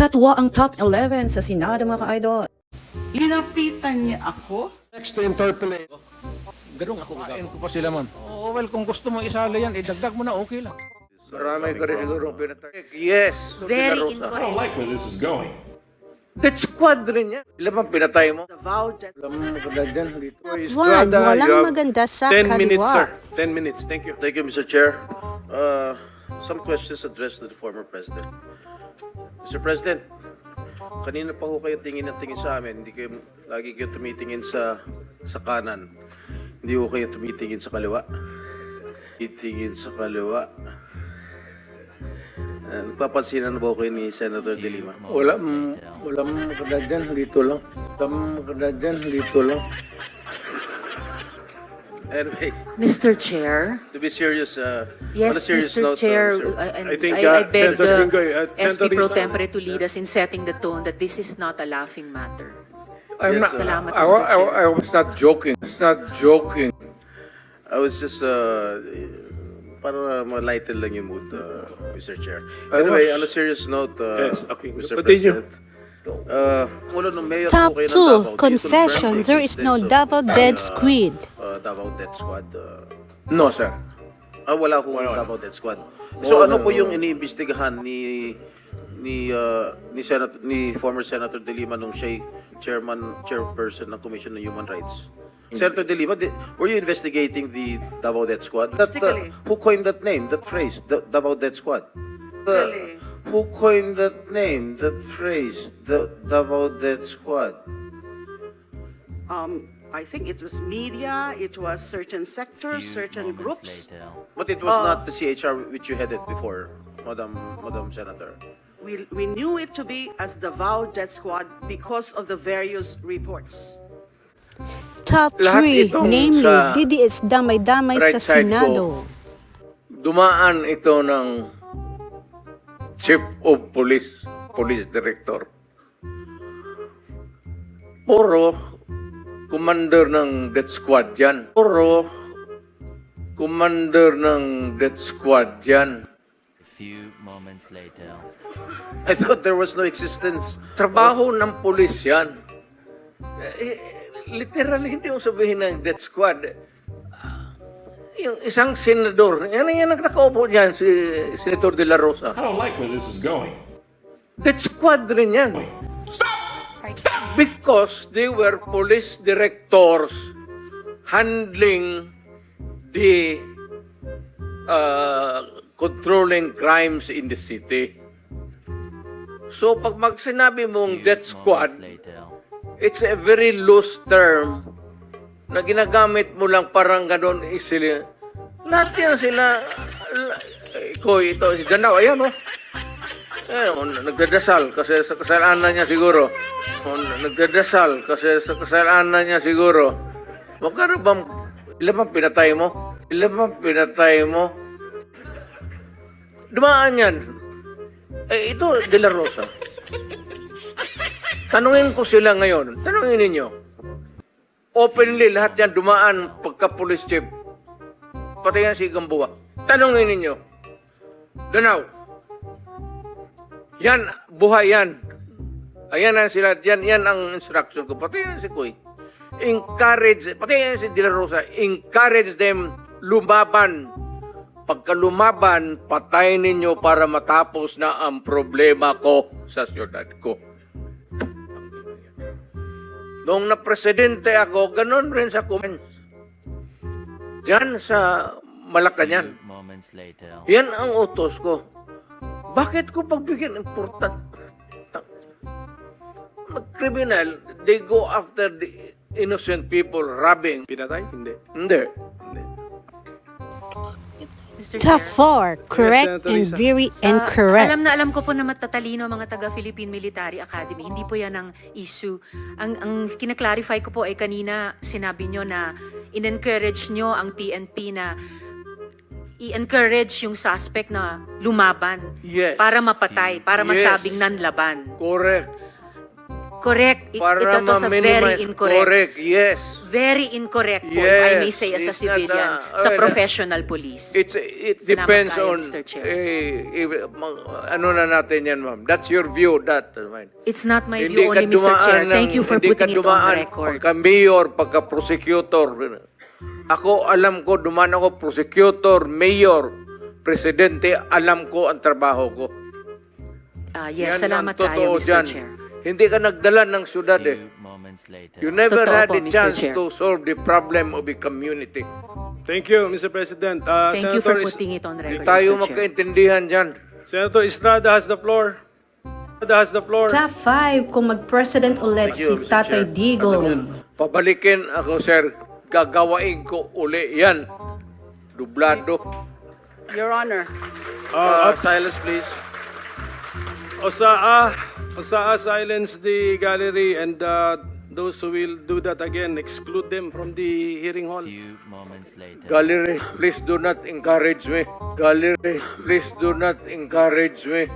Katwa ang top 11 sa Senado, mga ka-idol. Linapitan niya ako. Next to interpolate. Ganun ako kakain ko pa sila, ma'am. Oh, well, kung gusto mo isali yan, idagdag mo na, okay lang. Marami ka rin siguro pinatay. Yes, Very Rosa. I don't like where this is going. Death squad rin yan. Ilan bang pinatay mo? Davao Jet. Alam mo maganda dyan dito. One, walang maganda sa 10 minutes, kaliwa. sir. 10 minutes. Thank you. Thank you, Mr. Chair. Some questions addressed to the former president. Mr. President, kanina pa ho kayo tingin ng tingin sa amin. Hindi kayo, lagi kayo tumitingin sa kanan. Hindi ho kayo tumitingin sa kaliwa. Titingin sa kaliwa. Nagpapansinan ba kayo ni Senator De Lima? Walang maganda dyan dito lang. Walang maganda dyan dito lang. Anyway, Mr. Chair. to be serious, on a Yes, serious Mr. note, Chair, sir. I think, I beg Senator the Jinggoy, SP Senator Pro Risa. Tempore to lead us in setting the tone that this is not a laughing matter. I'm Yes, not, Salamat, I, Mr. I, Chair. I was not joking. I was not joking. I was just, para ma-lighten lang yung mood, Mr. Chair. I Anyway, was- on a serious note, Yes, okay. Mr. Continue. President, ulo ng mayor Top po kayo ng 2, Davao. Do you confession, confirm the there is no existence of Davao dead the, squid. Davao Death Squad. No, sir. Wala ho Davao Death Squad. So ano po yung iniimbestigahan ni former Senator De Lima nung siya chairperson ng Commission on Human Rights? Senator De Lima, were you investigating the Davao Death Squad? Mystically. Who coined that name, that phrase, the Davao Death Squad? Mystically. Who coined that name, that phrase, the Davao Death Squad? I think it was media, it was certain sectors, certain groups. But it was not the CHR which you headed before, Madam Senator. We knew it to be as Davao Jet Squad because of the various reports. Top Lahat 3, itong namely sa DDS damay-damay right sa side Senado. Dumaan ito ng Chief of Police, Police Director. Puro commander ng death squad yan. Puro commander ng death squad yan. A few moments later. I thought there was no existence. Trabaho ng pulis yan. Literally, hindi mo sabihin ng death squad. Yung isang senador, yan ang nakaupo dyan, si Senator De La Rosa. I don't like where this is going. Death squad rin yan. Because they were police directors handling the controlling crimes in the city. So pag sinabi mong death squad, Later. it's a very loose term na ginagamit mo lang parang ganun isili. Lahat yan sila, ito, si Danaw, ayan o. Nagdadasal kasi sa kasalanan niya siguro. Nagdadasal kasi sa kasalanan niya siguro. Magkano bang, ilan bang pinatay mo? Ilan bang pinatay mo? Dumaan yan. Ito, De La Rosa. Tanungin ko sila ngayon. Tanungin ninyo. Openly, lahat yan dumaan pagka-police chief. Pati yan si Gamboa. Tanungin ninyo. Danaw. Yan, buhay yan. Ayan ang sila, yan ang instruction ko. Pati yan si Kuy. Encourage, pati yan si De La Rosa, encourage them lumaban. Pagka lumaban, patay ninyo para matapos na ang problema ko sa siyudad ko. Noong na-presidente ako, ganun rin sa comments. Diyan sa Malacanang. Moments later. Yan ang utos ko. Bakit ko pagbigyan important? Mag-criminal, they go after the innocent people robbing. Pinatay? Hindi. Hindi. Mr. Top Chair. 4, correct Senator and Risa. very incorrect. Alam ko po na matatalino mga taga-Philippine Military Academy. Hindi po yan ang issue. Ang kinaklarify ko po ay kanina sinabi nyo na in-encourage nyo ang PNP na i-encourage yung suspect na lumaban. Yes. Para mapatay, para Yes. masabing nanlaban. Correct. Correct. Para Ito to sa very ma-minimize. incorrect. Correct, yes. Very incorrect po, if I may Yes, say, as a it's not, civilian, sa well, professional police. It Salamat depends kayo, on, Mr. Chair. ano na natin yan, ma'am. That's your view, that. It's not my Hindi view ka only, Mr. Chair. dumaan Thank you for hindi ka putting it on dumaan the record. Pagka-mayor, pagka-prosecutor. Ako, alam ko, dumaan ako prosecutor, mayor, presidente, alam ko ang trabaho ko. Yes, Yan ang salamat totoo kayo, Mr. dyan. Chair. Hindi ka nagdala ng syudad eh. Few moments later. You never Totoo had po, a Mr. chance Chair. to solve the problem of the community. Thank you, Mr. President. Thank you for Senator putting it on record, Tayo Mr. Chair. magkaintindihan dyan. Senator Estrada has the floor. Estrada has the floor. Top 5 kung mag-president ulit Thank you, si Mr. Tatay Chair. Digong. Pabalikin ako, sir. Gagawain ko uli yan. Dublado. Your Honor, Silence, please. Osaa, silence the gallery and those who will do that again, exclude them from the hearing hall. Few moments later. Gallery, please do not encourage me. Gallery, please do not encourage me.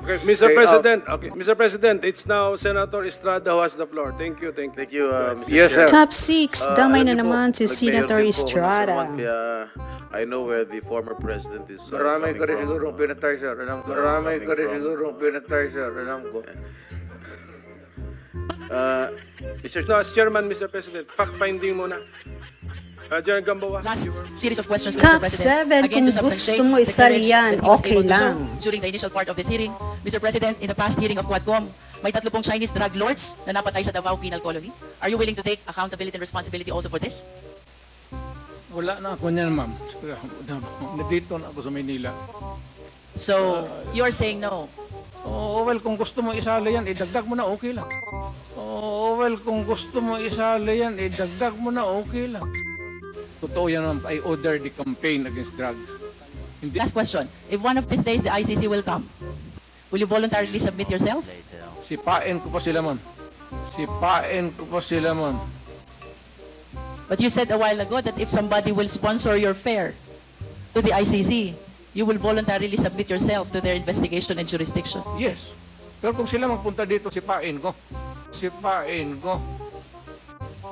Okay, Mr. Stay President. Okay, Mr. President, it's now Senator Estrada who has the floor. Thank you, thank you. Thank you, Mr. Yes, Chair. sir. Top 6, damay Alam na niyo po, naman si nag-mayor Senator din po ako ng Estrada. Sawan, Kaya I know where the former president is Marami coming ka rin from. sigurong pinatay, sir. Alam ko. Marami ka rin sigurong pinatay, sir. Alam ko. Mr. No, as Chairman, Mr. President, fact-finding muna. General Gamboa. Last series of questions, Top Mr. President. 7, kung to gusto substantiate mo the isali courage yan, that he was okay able to lang. show During the initial part of this hearing, Mr. President, in the past hearing of Quadcom, may 3 Chinese drug lords na napatay sa Davao Penal Colony. Are you willing to take accountability and responsibility also for this? Wala na ako niyan, ma'am. Nandito na ako sa Maynila. So, you are saying no. Oh, well, kung gusto mo isali yan, idagdag mo na, okay lang. Oh, well, kung gusto mo isali yan, idagdag mo na, okay lang. Totoo yan, ma'am. I order the campaign against drugs. Hindi. Last question. If one of these days the ICC will come, will you voluntarily submit yourself? Later. Sipain ko pa sila, ma'am. Sipain ko pa sila, ma'am. But you said a while ago that if somebody will sponsor your fare to the ICC, you will voluntarily submit yourself to their investigation and jurisdiction. Yes. Pero kung sila magpunta dito, sipain ko. Sipain ko.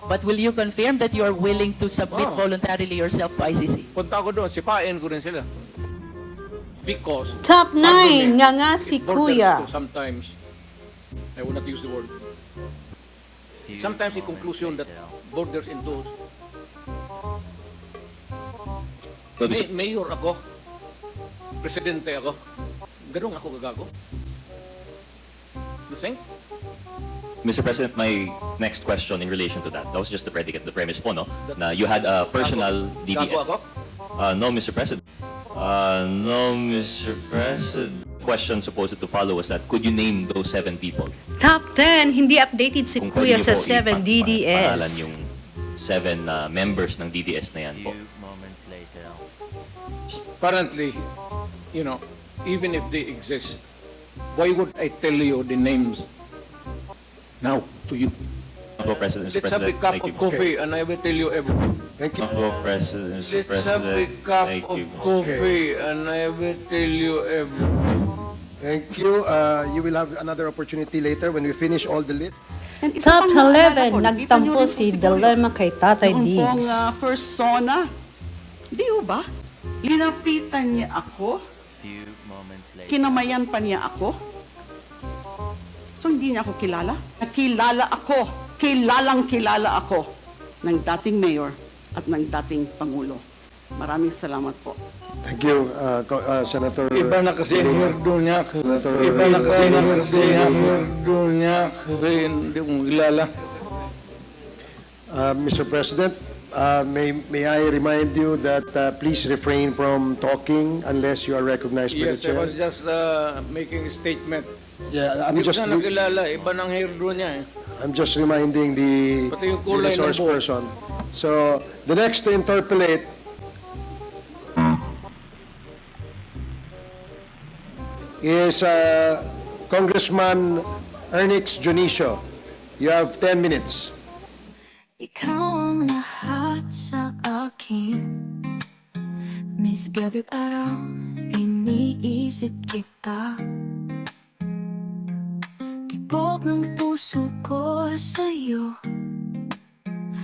But will you confirm that you are willing to submit Oh. voluntarily yourself to ICC? Punta ko doon, sipain ko rin sila. Because Top 9, argument nga si borders Kuya. to sometimes, I will not use the word, Few sometimes the moments conclusion that later. borders into mayor ako, presidente ako, ganun ako gagago. You think? Mr. President, my next question in relation to that was just the predicate, the premise po, no? Na you had a personal DDS. Gago ako? No, Mr. President. No, Mr. President. Question supposed to follow was that, could you name those 7 people? Top 10, hindi updated si Kung Kuya pwede sa niyo po 7 pangalan DDS. yung 7 members ng DDS na yan po. Few moments later. Apparently, you know, even if they exist, why would I tell you the names now to you? Opo, President, Mr. Let's have a President. cup Thank of you. coffee and I will tell you everything. Opo, President, Mr. Let's have a President. cup Thank of you. coffee and I will tell you everything. Thank you. You will have another opportunity later when we finish all the list. Top 11, nagtampo si Dilemma kay Tatay Diggs. persona, di ba? Linapitan niya ako, Few moments later. kinamayan pa niya ako. So hindi niya ako kilala? Kilala ako, kilalang kilala ako ng dating mayor at ng dating pangulo. Maraming salamat po. Thank you, Senator. Iba na kasi ang hirdo niya. Iba na kasi ang hirdo niya. Kasi hindi ko kilala. Mr. President, may I remind you that please refrain from talking unless you are recognized by the Yes, I chair. was just making a statement. Yeah, Hindi ko na nakilala. Iba ng hirdo niya eh. I'm just reminding the Pati yung kulay ng resource buhok. person. So, the next to interpolate is Congressman Ernix Junicio. You have 10 minutes. Ikaw ang lahat sa akin. Miss gabi't araw, iniisip kita. Tibok ng para sa'yo.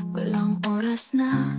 Walang oras na